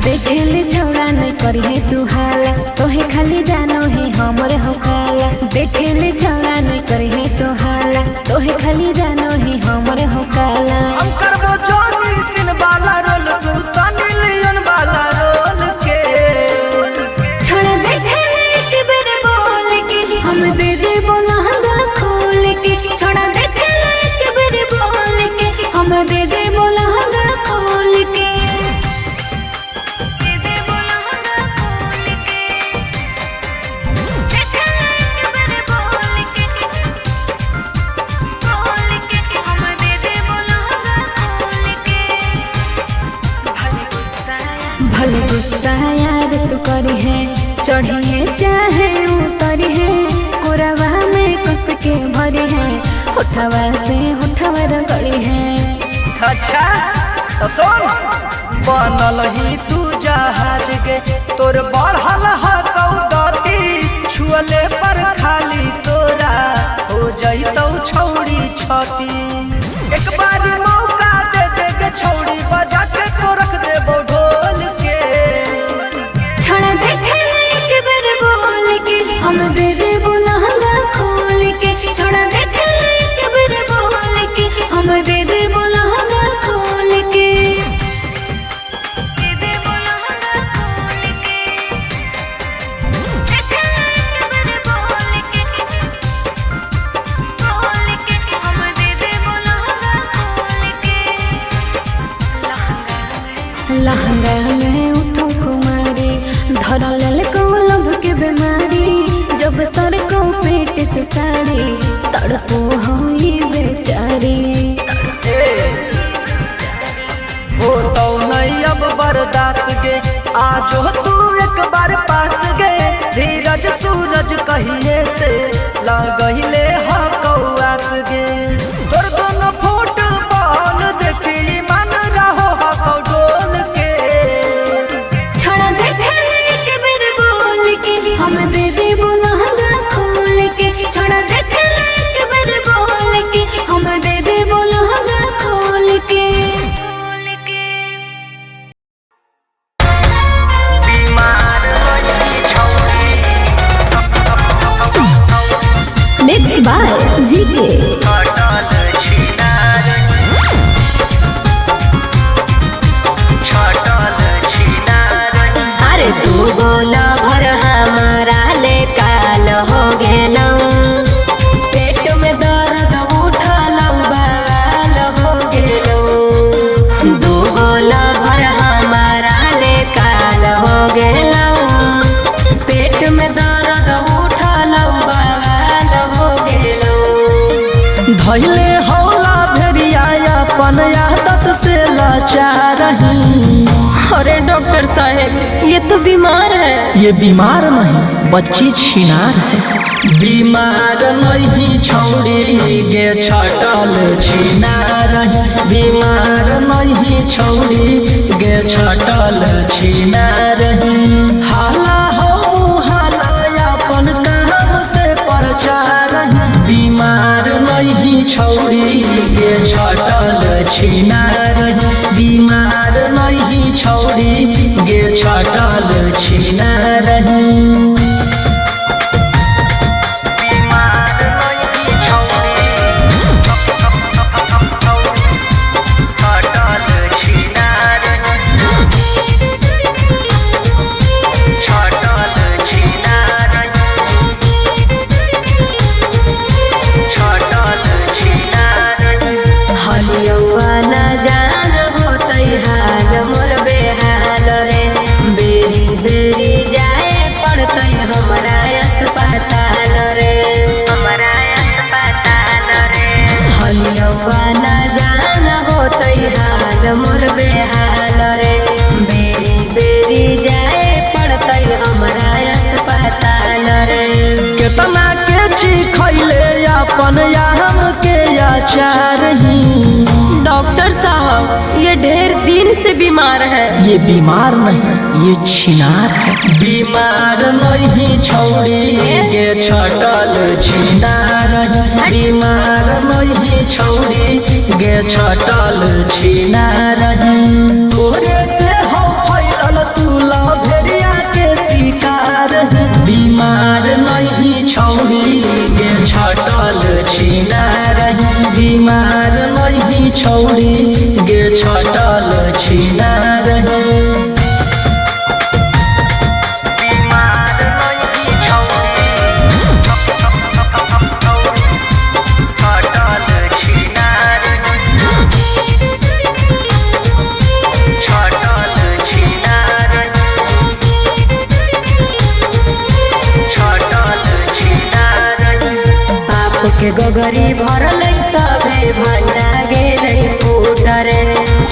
देखले छौड़ा नहीं करी है तू हाला तोहे खाली जानो है हमरे हो काला। देखले छौड़ा नहीं करी है तू हाला तोहे खाली जानो है हमरे हो काला। हम करबो जॉनी सिन वाला रोल तू सनी लियोन वाला रोल के छोड़ा देखले एक बेर बोल के हम दे दे बोला हंगा खोल के। छोड़ा देखले एक बेर बोल के हम दे दे बोला हंगा खोल के। भले गुस्सा याद तू करी है चढ़ी है चाहे उतरी है कोरावा में कस के भरी है उठावा से उठावा रगड़ी है। अच्छा तो सुन बनल ही तू जहाज गे तोर बढ़ल ह कौदती छुअले पर खाली तोरा हो जइतौ छौड़ी छती। एक बार मौका दे दे गे छौड़ी बजा के तो रख देबो ढोल के। छोड़ा देखे एक बार बोल के हम दे दे बोला हंगा खोल के। छोड़ा देखे एक बार बोल के हम दे दे बोला हंगा खोल के। दे दे बोला हंगा खोल के। देखे एक बार बोल के हम दे दे बोला हंगा खोल के। लहंगा में उठो कुमारी धर लेल को लभ के बीमारी जब सर को पेट से साड़ी तड़पो होई बेचारी। हो तो नहीं अब बर्दाश्त गे आज हो तू एक बार पास गे धीरज सूरज कहिए से लगहिले ह कौआस गे तोर दोनों फुटबॉल देखी मन रहो ह डोल के। छोड़ा देखे एक बेर बोल के हम दे दे बोला हंगा खोल के। छोड़ा देखे एक बेर बोल के हम दे दे बोला हंगा खोल के। Mixed by GK. अरे तू बोला भर हमारा ले काल हो गेलौ पेट में दर्द उठल बवाल हो गेलौ। दू बोला भर हमारा ले काल हो गेलौ पेट में दर्द उठल बवाल हो गेलौ। धैले हौला भेरिया अपन आदत से लाचार रही। अरे डॉक्टर साहब ये तो बीमार है। ये बीमार नहीं बच्ची छिनार है। बीमार नहीं छौड़ी गे छटल छिनार है। बीमार नहीं छौड़ी गे छटल छिनार है। हाला हो हाला अपन काम से प्रचार है। बीमार नहीं छौड़ी गे छटल छिनार है। बीमार नहीं छौड़ी गे छटल छिनार है। मोर बेहाल रे बेरी बेरी जाए पड़तै हमरा अस्पताल रे। केतना के छी खैले अपन याम के आचार ही। डॉक्टर साहब ये ढेर दिन से बीमार है। ये बीमार नहीं ये छिनार है। बीमार नहीं छौड़ी गे छटल छिनार है। बीमार नहीं छौड़ी गे छटल छिनार है। तोरे से हो फैलल तू रही बीमार नहीं छौरी छटल छिनार छटल छिनार छटल छिनार पाप के गगरी भरल सभे भंडा गेलै फूटरे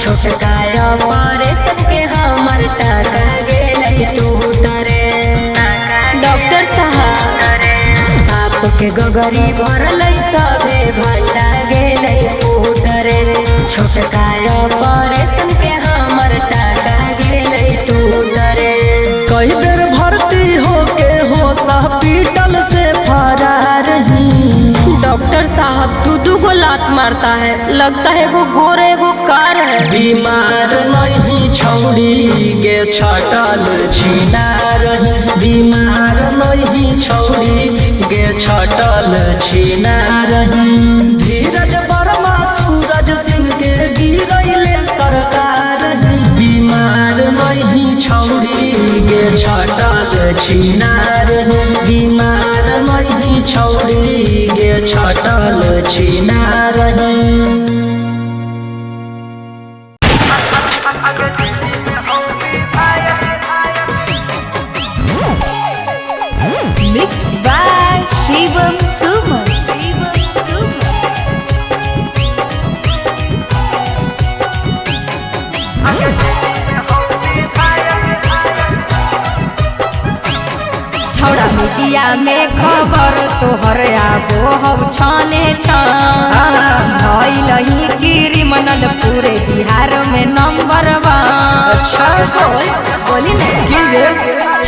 छोटकाया मारे सबके हमर टाका गेलै टूटरे डॉक्टर साहब पाप के गगरी भरल सभे भंडा गेलै फूटरे छोटकाया मारे सबके हमर टाका गेलै टूटरे कई बेर भर्ती होके होश हॉस्पिटल से फरार ही डॉक्टर साहब दू गो लात मारता है लगता है वो गोरे वो कार है बीमार नहीं छौरी गे छटल छिनार बीमार नहीं छौरी गे छटल छिनार धीरज वर्मा सूरज सिंह के गिरैले सरकार बीमार नहीं छौरी गे छटल छिनार बीमार नहीं छौरी गे छटल छिनार Mixed by Shivam Suman. छौड़ा मीडिया में खबर तोहर आबो हौ छाने छान भइलही क्रिमिनल पूरे बिहार में नंबर 1 अच्छा बोली ना की रे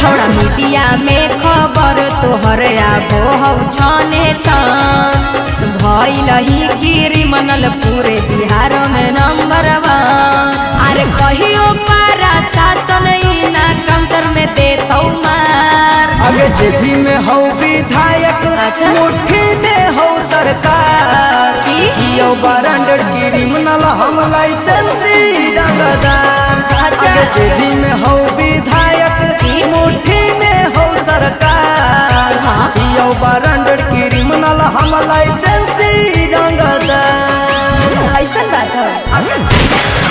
छौड़ा मीडिया में खबर तोहर आबो हौ छाने छान भइलही क्रिमिनल पूरे बिहार में नंबर 1 अरे कहियो पारा शासन ना काउंटर में देतौ मार अगे जेबी में हो विधायक अच्छा। मुट्ठी में हो सरकार की यो बरंडर क्रिमिनल हम लाइसेंसी रंगदार अच्छा। अगे जेबी में हो विधायक की मुट्ठी में हो सरकार हाँ। यो बरंडर क्रिमिनल हम लाइसेंसी रंगदार ऐसा बात है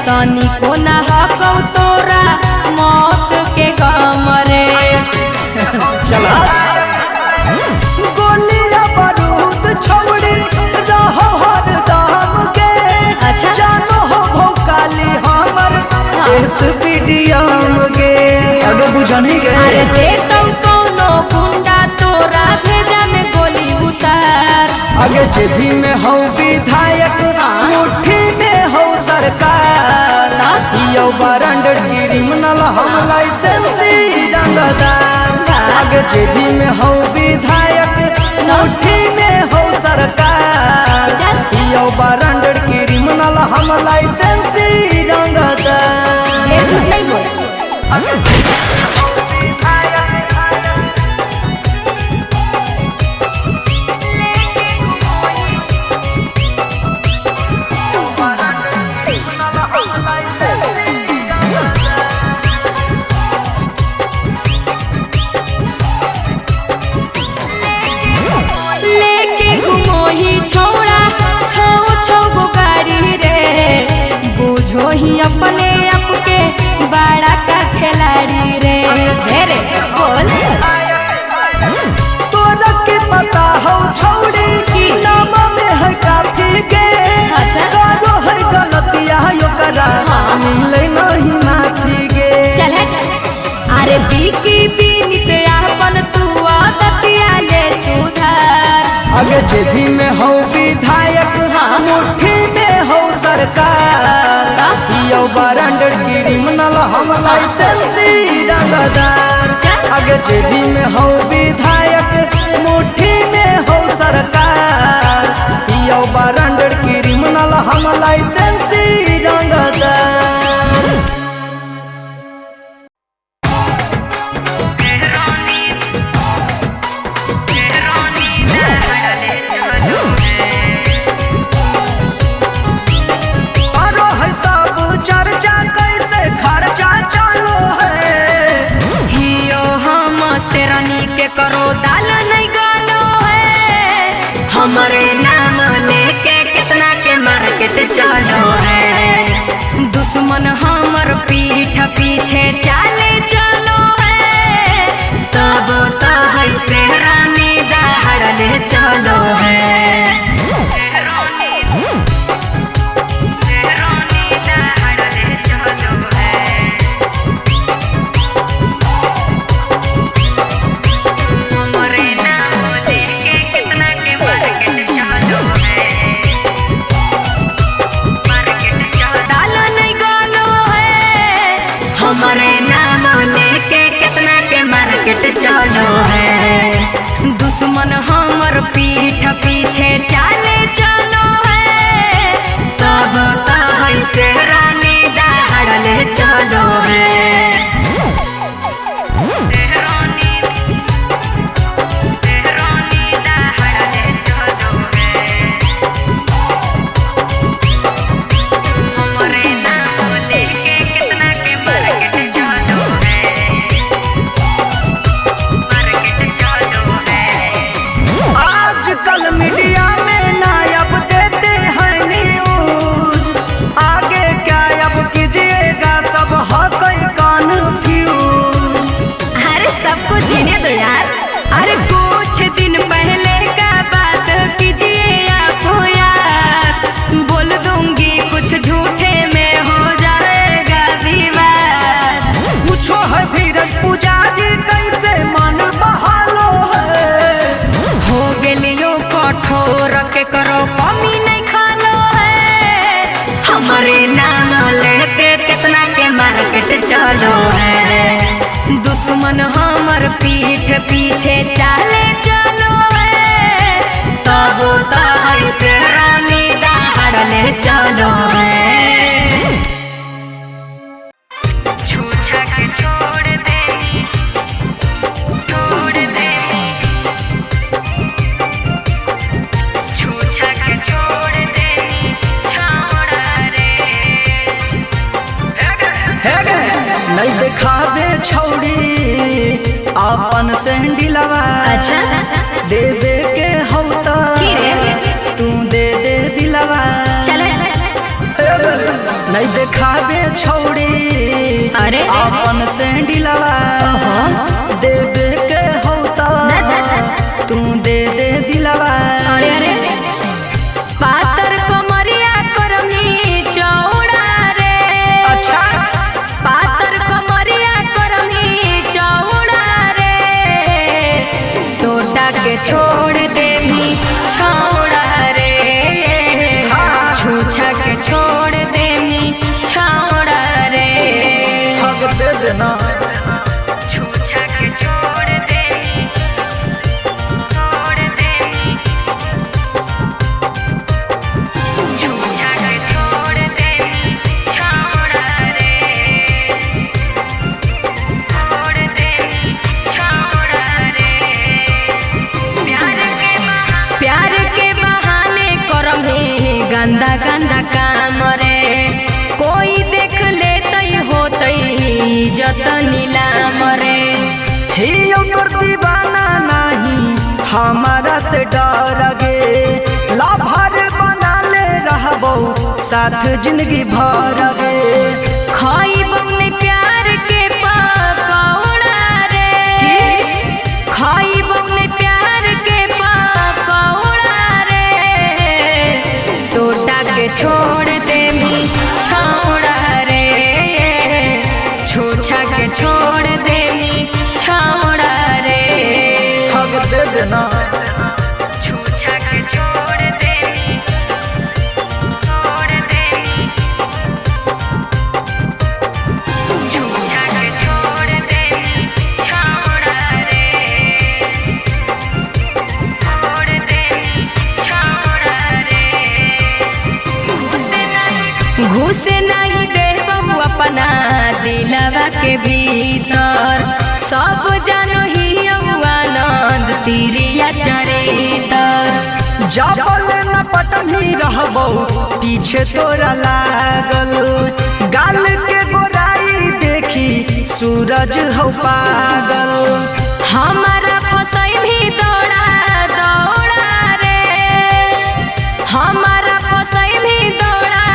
तनी को ना हकौ तोरा मौत के गम रे चला गोलिया बारूद छौड़ी रहो हर दाम के अच्छा। जानो हो भौकाली हमर इस पीडियम के अगर बुझनी के अरे देतौ कौनो गुंडा तोरा भेजा में गोली उतार आगे जेबी में हो विधायक मुट्ठी में हो सरकार यो बरंडर क्रिमिनल हम लाइसेंसी रंगदार आगे जेबी में हो विधायक मुट्ठी में हो सरकार यो बरंडर क्रिमिनल हम लाइसेंसी रंगदार ढेर झूठ नहीं बोल ही अपने आप के बड़ा का खिलाड़ी रे रे बोल तोरा के पता हो छौड़ी की नाम में है काफी के अच्छा। करो है गलतिया यो करा मिले नहीं माफी गे चल अरे बीकी बीनित अपन तू आदतिया ले सुधार आगे जेबी में हो विधायक मुट्ठी में हो सरकार यो बरंडर क्रिमिनल हम लाइसेंसी रंगदार आगे जेबी में हो विधायक दाल नहीं गालो है, हमारे नाम लेके कितना के मार्केट चलो है। दुश्मन हमर पीठ पीछे चाले चलो है, तब तो है शेरानी दहाड़ले चलो है। हमारे नाम लेके कितना के मार्केट चलो है। दुश्मन हमर पीठ पीछे चाले चलो है, तब तो है शेरानी दहाड़ले चलो है। मीडिया में नायब देते हैं न्यूज, आगे क्या अब कीजिएगा सब हो कोई कन्फ्यूज। अरे सबको जीने दो यार, अरे कुछ दिन पहले का बात कीजिए आप यार, बोल दूंगी कुछ झूठे में हो जाएगा विवाद। पूछो है धीरज पुजारी कैसे मन बहालो है, हो गेलियो कठोर के करो कमी नहीं खालो है। हमारे नाम लेके कितना के मार्केट चलो है। दुश्मन हमर पीठ पीछे चाले चलो है, तब तो है शेरानी दहाड़ले चलो है। छूछा के छोड़ देनी, छोड़ देनी, छूछा के छोड़ देनी, छोड़ा रे। है गे नहीं दिखावे छौड़ी अपन सैंडलवा, अच्छा दे दे के हौता तू दे दे दिलवा। चले नहीं दिखावे छौड़ी अरे अपन सैंडलवा, दे दे के हौता तू दे दे दिलवा। अरे अरे पातर कमरिया करमी चौड़ा रे, अच्छा पातर कमरिया करमी चौड़ा रे, टोटा के छोड़ देनी छौड़ा रे, छूछा के छोड़ देनी छौड़ा रे। हक दे देना छूछा के छोड़ देनी, छोड़ देनी, छूछा के छोड़ देनी छौड़ा रे, छोड़ देनी छौड़ा रे। प्यार के बहाने करमी गंदा गंदा काम रे, कोई देख लेतई होतई इज्जत नीलाम रे। हियो तोर दीवाना नहीं हमारा से डर गे, लाभार बना ले रहबो साथ जिंदगी भर गे। खइबो ने प्यार के पकौड़ा रे, खइबो ने प्यार के पकौड़ा रे, टोटा के छोड़ देनी छौड़ा रे, छूछा के छोड़ देनी छौड़ा रे। हक दे देना छूछा के छोड़ देनी, छोड़ देनी, छूछा के छोड़ देनी छौड़ा रे, छोड़ देनी छौड़ा रे। घुसे नहीं देबू अपना दिलवा के भीतर, सब जानो ही आनंद तिरिया चरितर। जाबल न पटनी रहबो पीछे तोरा लागल, गाल के गोराई देखी सूरज हो पागल। हमारा फसई भी दौड़ा दौड़ा रे, हमारा फसई भी दौड़ा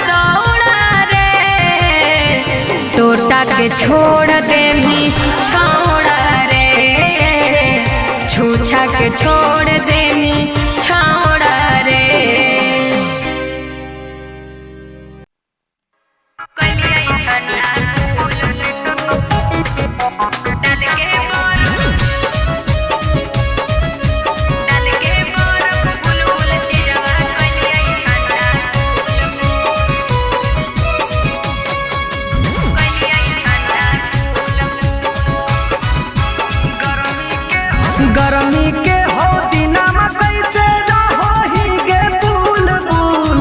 दौड़ा रे, टोटा के छोड़ दे भी छौड़ा रे, छूछा के छोड़ दे भी छौड़ा रे। गर्मी के हो दिना में कैसे रहो ही गे बुल बुल,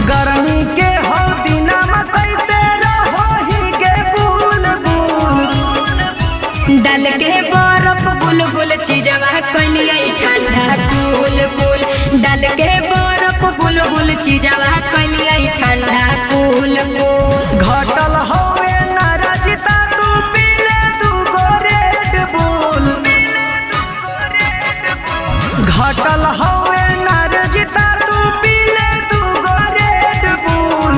गर्मी के हो दिना में कैसे रहो ही गे बुल बुल, डाल के बर्फ बुलबुल चीजवा कलिया ठंडा कूल कूल, डाल के बर्फ बुलबुल चीजवा कलिया ठंडा कूल कूल। घटल होवे नाराजिता तू पीले दूगो रेड बुल, घटल होवे नाराजिता तू पीले दूगो रेड बुल,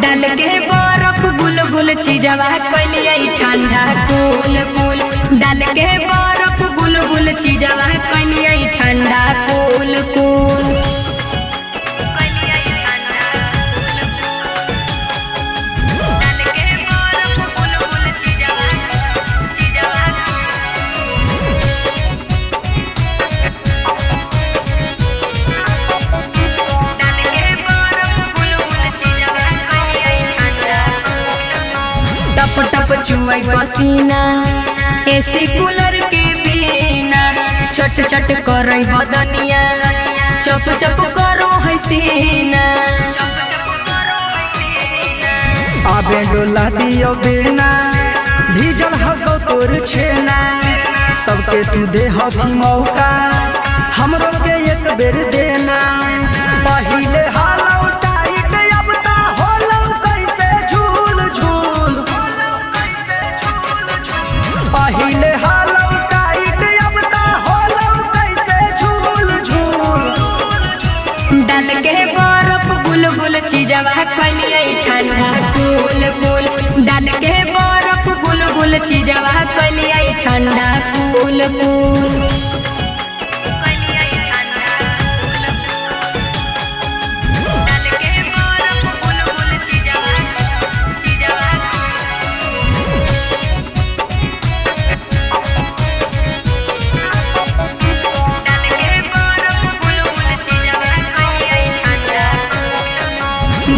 डाल के बर्फ बुलबुल चीजवा कलिया ठंडा कूल कूल, डाल के बर्फ बुलबुल चीजवा कलिया ठंडा कूल कूल। टप टप चुआई पसीना एसी कूलर के बिना, चट चट करई बदनिया चप चप करो है सीना। आबे डोला दियो बेना भीजल हको तोर छेना, सबके तू दे हकी मौका हमरो के एक बेर देना। पहिले हालौ टाइट अब ता होलौ कैसे झूल झूल, पहिले हालौ टाइट अब ता होलौ कैसे झूल झूल, डाल के बर्फ बुलबुल चीजवा कलिया ठंडा कूल कूल, डाल के बर्फ बुलबुल चीजवा कलिया ठंडा कूल कूल।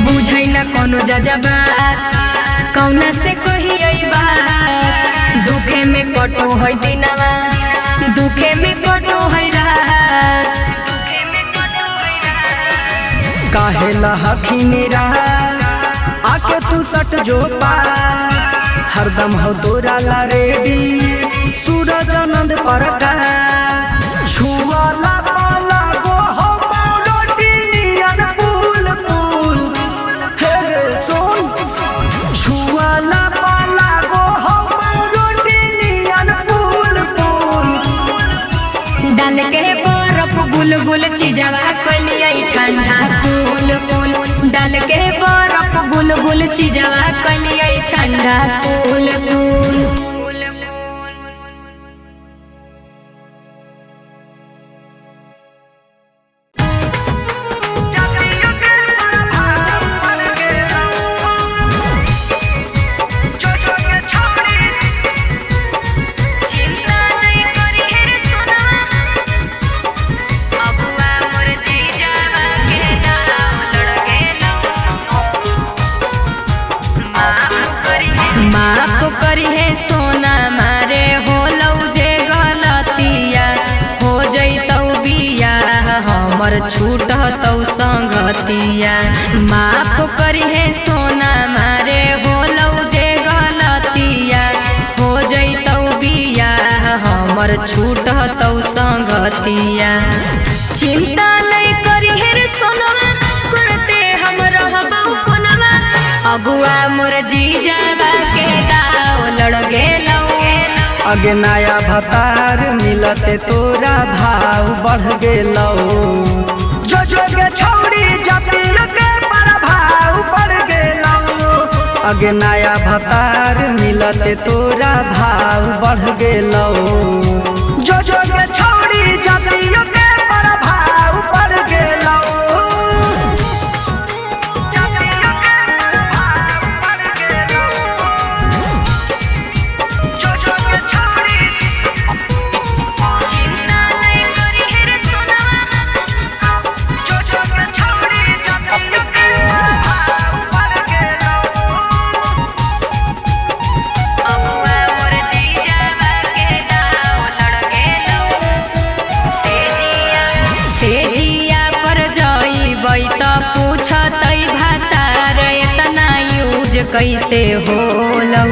बुझै न कोनो जजबा कौना से कही बात, दुखे में कटो है दिनवा दुखे में कटो है रात, काहे लहखिन रास आके तू सट जो पास, हरदम हो तोरा ला रेडी सूरज आनंद प्रकाश, छुआला पाला गो हो रोटी नियन फूल फूल, हे रे सोन छुआला पाला गो हो रोटी नियन फूल फूल, डाल के बर्फ बुलबुल चीजवा कलिया ठंडा कूल कूल, डाल के बर्फ बुलबुल चीजवा कलिया ठंडा कूल कूल। माफ करी है सोना मारे होलौ जे गलतिया, हो जैतौ बिया हमर छूटतौ संगतिया। माफ करी है सोना मारे होलौ जे गलतिया, हो जैतौ बिया हमर छूटतौ संगतिया। चिंता नहीं करी है रे सोनवा करते हम रहबौ कोनवा, अगुआ मोर जीजावा के दाव लड़ गेलौ। अगे नया भतार मिलते तोरा भाव बढ़ गेलौ। जो जोगे छौड़ी जतिल के प्रभाव बढ़ गेलौ। अगे नया भतार मिलते तोरा भाव बढ़ गेलौ। जो जोगे छौड़ी जतिल के प्रभाव बढ़ गेलौ। कैसे होलौ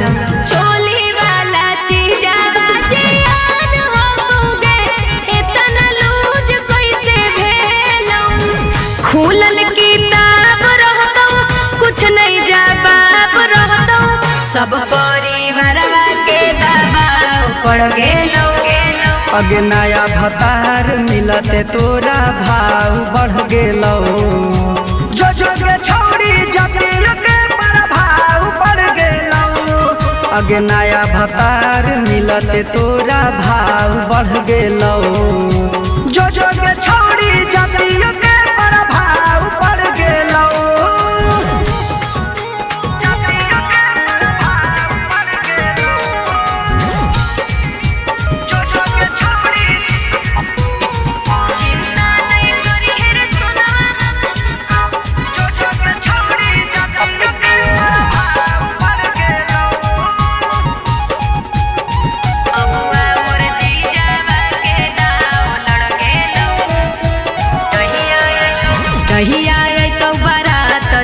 चोली वाला चीज़वा जियान होगे इतना लूज कैसे भेलौ। खुलल किताब रहतौ कुछ नहीं जवाब रहतौ सब परिवारवा के दबाव पड़ गेलौ। अगे नया भतार मिलते तोरा भाव बढ़ गेलौ। जो जोगे छौड़ी जतिल के प्रभाव बढ़ गेलौ। अगे नया भतार मिलते तोरा भाव बढ़ गेलौ। जो जोगे छौड़ी जतिल के प्रभाव बढ़ गेलौ।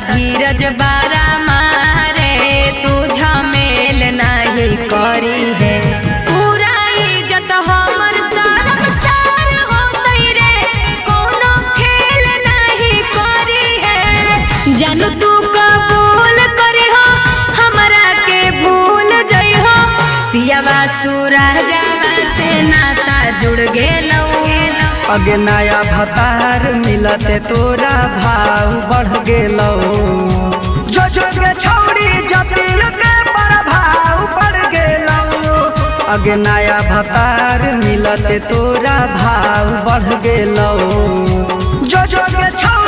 धीरज बारा मारे तू झमेल नहीं करी है पूरा इज्जत हमर शर्मसार होतै रे कोनो खेल नहीं करी है। जानू तू कबूल करी हो हमरा के भूल जई हो पियावा सूरजवा से नाता जुड़ गेलौ। अगे नया भतार मिलते तोरा भाव बढ़ गेलौ। जो जोगे छौड़ी जतिल के प्रभाव बढ़ गेलौ। अगे नया भतार मिलते तोरा भाव बढ़ गेलौ। जो जोगे छौड़ी